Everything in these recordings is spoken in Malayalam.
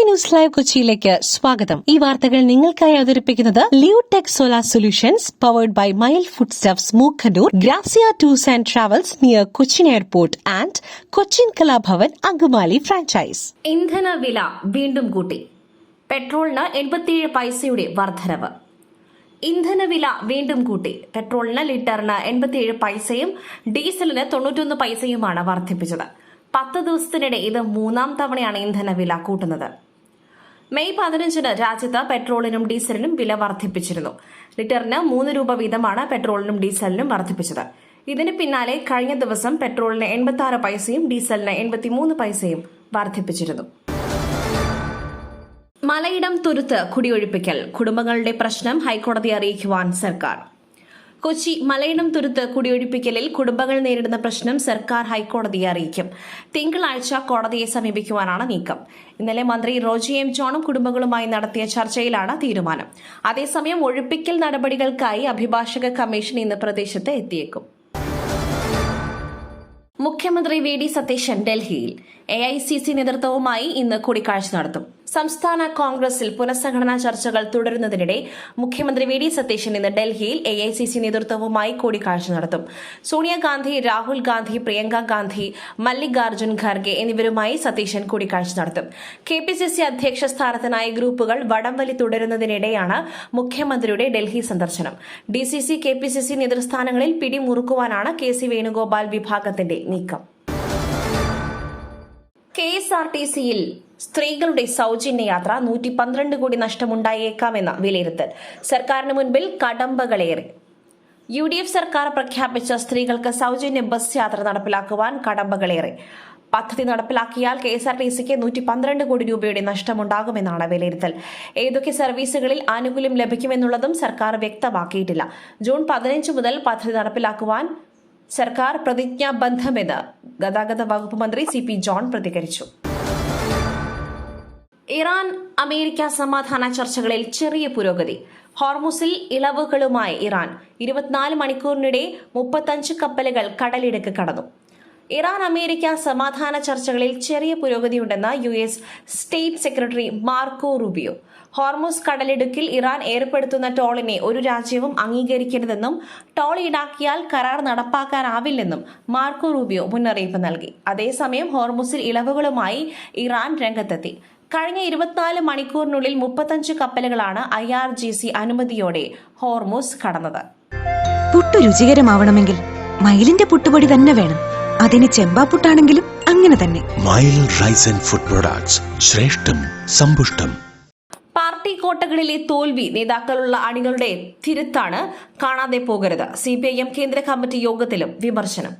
ന്യൂസ് ലൈവ് കൊച്ചിയിലേക്ക് സ്വാഗതം. ഈ വാർത്തകൾ നിങ്ങൾക്കായി അവതരിപ്പിക്കുന്നത് Leotech solar solutions powered by mile food stuffs Mookkannoor, Grazia tours and travels near Cochin airport and Cochin Kalabhavan Angamaly franchise. ഇന്ധന വില വീണ്ടും കൂട്ടി. പെട്രോളിന് 87 പൈസയുടെ വർധനവ്. ഇന്ധനവില വീണ്ടും കൂട്ടി. പെട്രോളിന് ലിറ്ററിന് 87 പൈസയും ഡീസലിന് 91 പൈസയുമാണ് വർദ്ധിപ്പിച്ചത്. 10 ദിവസത്തിനിടെ ഇത് 3-ാം തവണയാണ് ഇന്ധനവില കൂട്ടുന്നത്. മെയ് 15-ന് രാജ്യത്ത് പെട്രോളിനും ഡീസലിനും വില വർദ്ധിപ്പിച്ചിരുന്നു. ലിറ്ററിന് 3 രൂപ വീതമാണ് പെട്രോളിനും ഡീസലിനും വർദ്ധിപ്പിച്ചത്. ഇതിന് പിന്നാലെ കഴിഞ്ഞ ദിവസം പെട്രോളിന് 86 പൈസയും ഡീസലിന് 83 പൈസയും വർദ്ധിപ്പിച്ചിരുന്നു. മലയിടം തുരുത്ത് കുടിയൊഴിപ്പിക്കൽ കുടുംബങ്ങളുടെ പ്രശ്നം ഹൈക്കോടതി അറിയിക്കുവാൻ സർക്കാർ. കൊച്ചി മലയിടം തുരുത്ത് കുടിയൊഴിപ്പിക്കലിൽ കുടുംബങ്ങൾ നേരിടുന്ന പ്രശ്നം സർക്കാർ ഹൈക്കോടതിയെ അറിയിക്കും. തിങ്കളാഴ്ച കോടതിയെ സമീപിക്കുവാനാണ് നീക്കം. ഇന്നലെ മന്ത്രി റോജി എം ജോണും കുടുംബങ്ങളുമായി നടത്തിയ ചർച്ചയിലാണ് തീരുമാനം. അതേസമയം ഒഴിപ്പിക്കൽ നടപടികൾക്കായി അഭിഭാഷക കമ്മീഷൻ ഇന്ന് പ്രദേശത്ത് എത്തിയേക്കും. മുഖ്യമന്ത്രി വി.ഡി. സതീശൻ ഡൽഹിയിൽ എ.ഐ.സി.സി നേതൃത്വവുമായി ഇന്ന് കൂടിക്കാഴ്ച നടത്തും. സംസ്ഥാന കോൺഗ്രസിൽ പുനഃസംഘടനാ ചർച്ചകൾ തുടരുന്നതിനിടെ മുഖ്യമന്ത്രി വി.ഡി. സതീശൻ ഇന്ന് ഡൽഹിയിൽ എ.ഐ.സി.സി നേതൃത്വവുമായി കൂടിക്കാഴ്ച നടത്തും. സോണിയാഗാന്ധി, രാഹുൽ ഗാന്ധി, പ്രിയങ്ക ഗാന്ധി, മല്ലികാർജ്ജുൻ ഖാർഗെ എന്നിവരുമായി സതീശൻ കൂടിക്കാഴ്ച നടത്തും. കെ.പി.സി.സി അധ്യക്ഷ സ്ഥാനത്തിനായി ഗ്രൂപ്പുകൾ വടംവലി തുടരുന്നതിനിടെയാണ് മുഖ്യമന്ത്രിയുടെ ഡൽഹി സന്ദർശനം. ഡിസിസി, കെ.പി.സി.സി നേതൃസ്ഥാനങ്ങളിൽ പിടിമുറുക്കുവാനാണ് കെ.സി. വേണുഗോപാൽ വിഭാഗത്തിന്റെ നീക്കം. കെ.എസ്.ആർ.ടി.സിയിൽ സ്ത്രീകളുടെ സൌജന്യ യാത്ര 112 കോടി നഷ്ടമുണ്ടായേക്കാമെന്ന വിലയിരുത്തൽ. സർക്കാരിന് മുൻപിൽ കടമ്പകളേറെ. യു.ഡി.എഫ് സർക്കാർ പ്രഖ്യാപിച്ച സ്ത്രീകൾക്ക് സൌജന്യ ബസ് യാത്ര നടപ്പിലാക്കുവാൻ കടമ്പകളേറെ. പദ്ധതി നടപ്പിലാക്കിയാൽ കെ.എസ്.ആർ.ടി.സിക്ക് 112 കോടി രൂപയുടെ നഷ്ടമുണ്ടാകുമെന്നാണ് വിലയിരുത്തൽ. ഏതൊക്കെ സർവീസുകളിൽ ആനുകൂല്യം ലഭിക്കുമെന്നുള്ളതും സർക്കാർ വ്യക്തമാക്കിയിട്ടില്ല. ജൂൺ 15 മുതൽ പദ്ധതി നടപ്പിലാക്കുവാൻ സർക്കാർ പ്രതിജ്ഞാബദ്ധമെന്ന് ഗതാഗത വകുപ്പ് മന്ത്രി സി.പി. ജോൺ പ്രതികരിച്ചു. ഇറാൻ അമേരിക്ക സമാധാന ചർച്ചകളിൽ ചെറിയ പുരോഗതി. ഹോർമുസിൽ ഇളവുകളുമായി ഇറാൻ 24 മണിക്കൂറിനിടെ 35 കപ്പലുകൾ കടലിടുക്ക് കടന്നു. ഇറാൻ അമേരിക്ക സമാധാന ചർച്ചകളിൽ ചെറിയ പുരോഗതിയുണ്ടെന്ന് US. State secretary Marco Rubio. Hormuz കടലിടുക്കിൽ ഇറാൻ ഏർപ്പെടുത്തുന്ന ടോളിനെ ഒരു രാജ്യവും അംഗീകരിക്കരുതെന്നും ടോൾ ഈടാക്കിയാൽ കരാർ നടപ്പാക്കാനാവില്ലെന്നും മാർക്കോ റൂബിയോ മുന്നറിയിപ്പ് നൽകി. അതേസമയം ഹോർമുസിൽ ഇളവുകളുമായി ഇറാൻ രംഗത്തെത്തി. കഴിഞ്ഞ 24 മണിക്കൂറിനുള്ളിൽ 35 കപ്പലുകളാണ് IRGC അനുമതിയോടെ ഹോർമുസ് കടന്നത്. പുട്ടു രുചികരമാവണമെങ്കിൽ മയിലിന്റെ പുട്ടുപൊടി തന്നെ വേണം. അതിന് ചെമ്പാപ്പുട്ടാണെങ്കിലും അങ്ങനെ തന്നെ. മയിൽ റൈസ് ആൻഡ് ഫുഡ് പ്രൊഡക്ട്സ്, ശ്രേഷ്ഠം സമ്പുഷ്ടം. പാർട്ടി കോട്ടകളിലെ തോൽവി നേതാക്കളുള്ള അണികളുടെ തിരുത്താണ് കാണാതെ പോകരുത്. CPIM കേന്ദ്ര കമ്മിറ്റി യോഗത്തിലും വിമർശനം.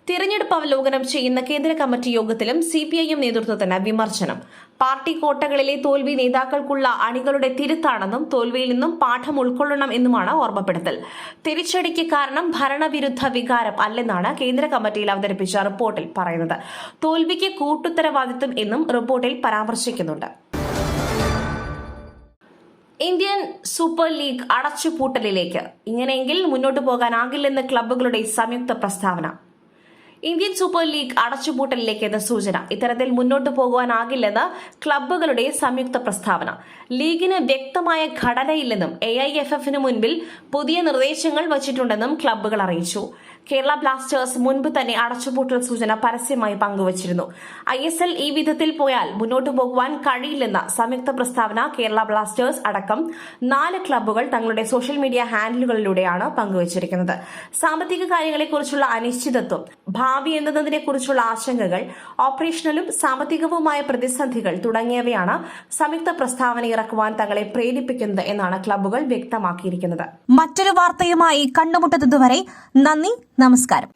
തിരഞ്ഞെടുപ്പ് അവലോകനം ചെയ്യുന്ന കേന്ദ്ര കമ്മിറ്റി യോഗത്തിലും CPIM നേതൃത്വത്തിന് വിമർശനം. പാർട്ടി കോട്ടകളിലെ തോൽവി നേതാക്കൾക്കുള്ള അണികളുടെ തിരുത്താണെന്നും തോൽവിയിൽ നിന്നും പാഠം ഉൾക്കൊള്ളണം എന്നുമാണ് ഓർമ്മപ്പെടുത്തൽ. തിരിച്ചടിക്ക് കാരണം ഭരണവിരുദ്ധ വികാരം അല്ലെന്നാണ് കേന്ദ്ര കമ്മിറ്റിയിൽ അവതരിപ്പിച്ച റിപ്പോർട്ടിൽ പറയുന്നത്. തോൽവിക്ക് കൂട്ടുത്തരവാദിത്വം എന്നും റിപ്പോർട്ടിൽ പരാമർശിക്കുന്നുണ്ട്. ഇന്ത്യൻ സൂപ്പർ ലീഗ് അടച്ചുപൂട്ടലിലേക്ക്. ഇങ്ങനെയെങ്കിൽ മുന്നോട്ടു പോകാനാകില്ലെന്ന് ക്ലബ്ബുകളുടെ സംയുക്ത പ്രസ്താവന. ഇന്ത്യൻ സൂപ്പർ ലീഗ് അടച്ചുപൂട്ടലിലേക്ക് എന്ന സൂചന. ഇത്തരത്തിൽ മുന്നോട്ടു പോകുവാനാകില്ലെന്ന് ക്ലബ്ബുകളുടെ സംയുക്ത പ്രസ്താവന. ലീഗിന് വ്യക്തമായ ഘടനയില്ലെന്നും AIFF മുൻപിൽ പുതിയ നിർദ്ദേശങ്ങൾ വച്ചിട്ടുണ്ടെന്നും ക്ലബ്ബുകൾ അറിയിച്ചു. കേരള ബ്ലാസ്റ്റേഴ്സ് മുൻപ് തന്നെ അടച്ചുപൂട്ടൽ സൂചന പരസ്യമായി പങ്കുവച്ചിരുന്നു. ISL ഈ വിധത്തിൽ പോയാൽ മുന്നോട്ടു പോകുവാൻ കഴിയില്ലെന്ന സംയുക്ത പ്രസ്താവന കേരള ബ്ലാസ്റ്റേഴ്സ് അടക്കം 4 ക്ലബ്ബുകൾ തങ്ങളുടെ സോഷ്യൽ മീഡിയ ഹാൻഡിലുകളിലൂടെയാണ് പങ്കുവച്ചിരിക്കുന്നത്. സാമ്പത്തിക കാര്യങ്ങളെക്കുറിച്ചുള്ള അനിശ്ചിതത്വം, ഭാവി എന്നതിനെക്കുറിച്ചുള്ള ആശങ്കകൾ, ഓപ്പറേഷണലും സാമ്പത്തികവുമായ പ്രതിസന്ധികൾ തുടങ്ങിയവയാണ് സംയുക്ത പ്രസ്താവന ഇറക്കുവാൻ തങ്ങളെ പ്രേരിപ്പിക്കുന്നത് എന്നാണ് ക്ലബ്ബുകൾ വ്യക്തമാക്കിയിരിക്കുന്നത്. മറ്റൊരു വാർത്തയുമായി കണ്ടുമുട്ടുന്നതുവരെ നന്ദി, നമസ്കാരം.